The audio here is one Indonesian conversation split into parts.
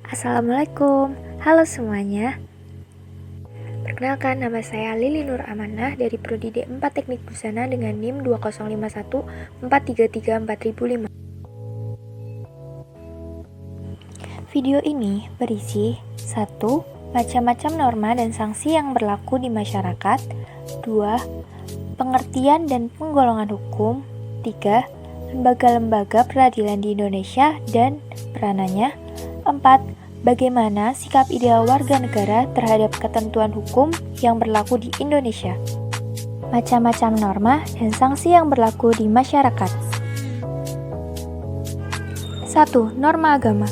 Assalamualaikum, halo semuanya. Perkenalkan, nama saya Lili Nur Amanah dari Prodi D4 Teknik Busana dengan NIM 20514334005. Video ini berisi 1. Macam-macam norma dan sanksi yang berlaku di masyarakat. 2. Pengertian dan penggolongan hukum. 3. Lembaga-lembaga peradilan di Indonesia dan peranannya. 4. Bagaimana sikap ideal warga negara terhadap ketentuan hukum yang berlaku di Indonesia. Macam-macam norma dan sanksi yang berlaku di masyarakat. 1. Norma agama.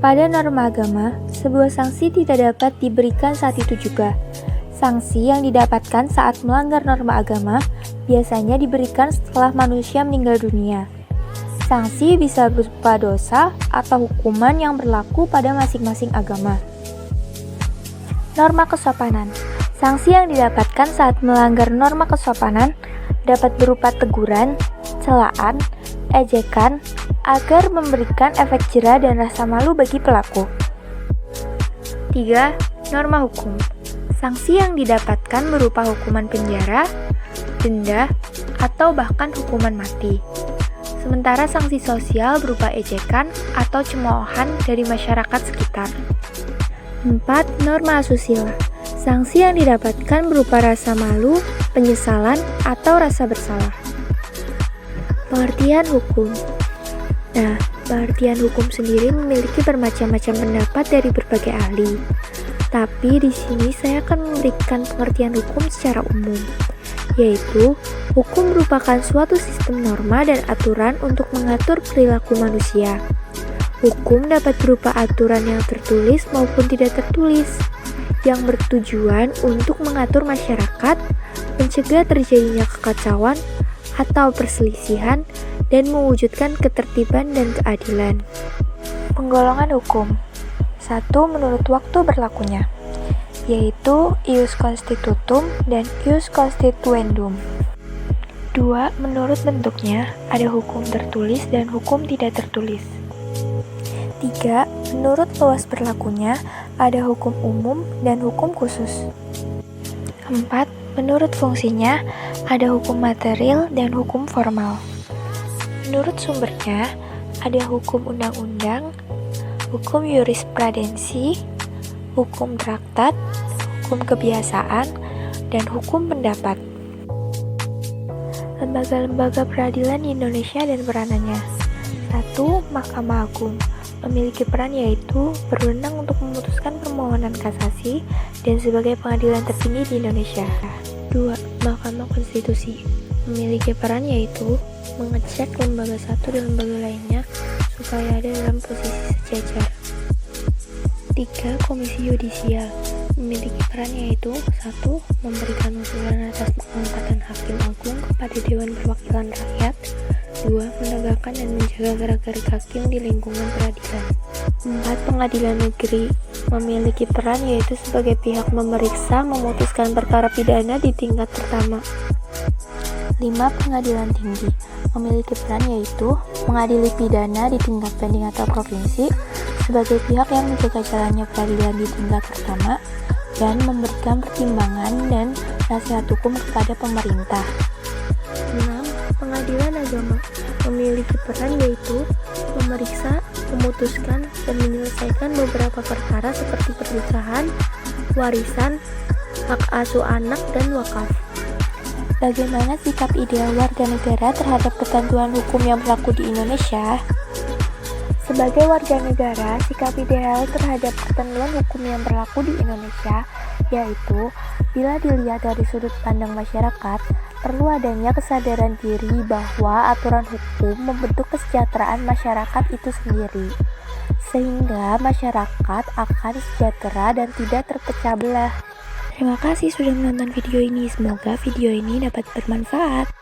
Pada norma agama, sebuah sanksi tidak dapat diberikan saat itu juga. Sanksi yang didapatkan saat melanggar norma agama biasanya diberikan setelah manusia meninggal dunia. Sanksi bisa berupa dosa atau hukuman yang berlaku pada masing-masing agama. Norma kesopanan. Sanksi yang didapatkan saat melanggar norma kesopanan dapat berupa teguran, celaan, ejekan, agar memberikan efek jera dan rasa malu bagi pelaku. 3. Norma hukum. Sanksi yang didapatkan berupa hukuman penjara, denda, atau bahkan hukuman mati. Sementara sanksi sosial berupa ejekan atau cemoohan dari masyarakat sekitar. 4. Norma asusila. Sanksi yang didapatkan berupa rasa malu, penyesalan, atau rasa bersalah. Pengertian hukum. Nah, pengertian hukum sendiri memiliki bermacam-macam pendapat dari berbagai ahli. Tapi di sini saya akan memberikan pengertian hukum secara umum, yaitu hukum merupakan suatu sistem norma dan aturan untuk mengatur perilaku manusia. Hukum dapat berupa aturan yang tertulis maupun tidak tertulis, yang bertujuan untuk mengatur masyarakat, mencegah terjadinya kekacauan atau perselisihan, dan mewujudkan ketertiban dan keadilan. Penggolongan hukum. 1. Menurut waktu berlakunya, yaitu ius constitutum dan ius constituendum. 2. Menurut bentuknya, ada hukum tertulis dan hukum tidak tertulis. 3. Menurut luas berlakunya, ada hukum umum dan hukum khusus. 4. Menurut fungsinya, ada hukum material dan hukum formal. Menurut sumbernya, ada hukum undang-undang, hukum jurisprudensi, hukum traktat, hukum kebiasaan, dan hukum pendapat. Lembaga-lembaga peradilan di Indonesia dan peranannya. 1. Mahkamah Agung. Memiliki peran yaitu berwenang untuk memutuskan permohonan kasasi dan sebagai pengadilan tertinggi di Indonesia. 2. Mahkamah Konstitusi. Memiliki peran yaitu mengecek lembaga satu dan lembaga lainnya supaya ada dalam posisi sejajar. 3. Komisi Yudisial. Memiliki peran yaitu 1. Memberikan usulan atas pengangkatan hakim agung kepada Dewan Perwakilan Rakyat. 2. Menegakkan dan menjaga gerak-gerik hakim di lingkungan peradilan. 4. Pengadilan Negeri. Memiliki peran yaitu sebagai pihak memeriksa memutuskan perkara pidana di tingkat pertama. 5. Pengadilan Tinggi. Memiliki peran yaitu mengadili pidana di tingkat banding atau provinsi sebagai pihak yang menjaga jalannya peradilan di tingkat pertama dan memberikan pertimbangan dan nasihat hukum kepada pemerintah. 6. Pengadilan Agama. Memiliki peran yaitu memeriksa, memutuskan, dan menyelesaikan beberapa perkara seperti pernikahan, warisan, hak asuh anak, dan wakaf. Bagaimana sikap ideal warga negara terhadap ketentuan hukum yang berlaku di Indonesia? Sebagai warga negara, sikap ideal terhadap ketentuan hukum yang berlaku di Indonesia yaitu, bila dilihat dari sudut pandang masyarakat, perlu adanya kesadaran diri bahwa aturan hukum membentuk kesejahteraan masyarakat itu sendiri, sehingga masyarakat akan sejahtera dan tidak terpecah belah. Terima kasih sudah menonton video ini. Semoga video ini dapat bermanfaat.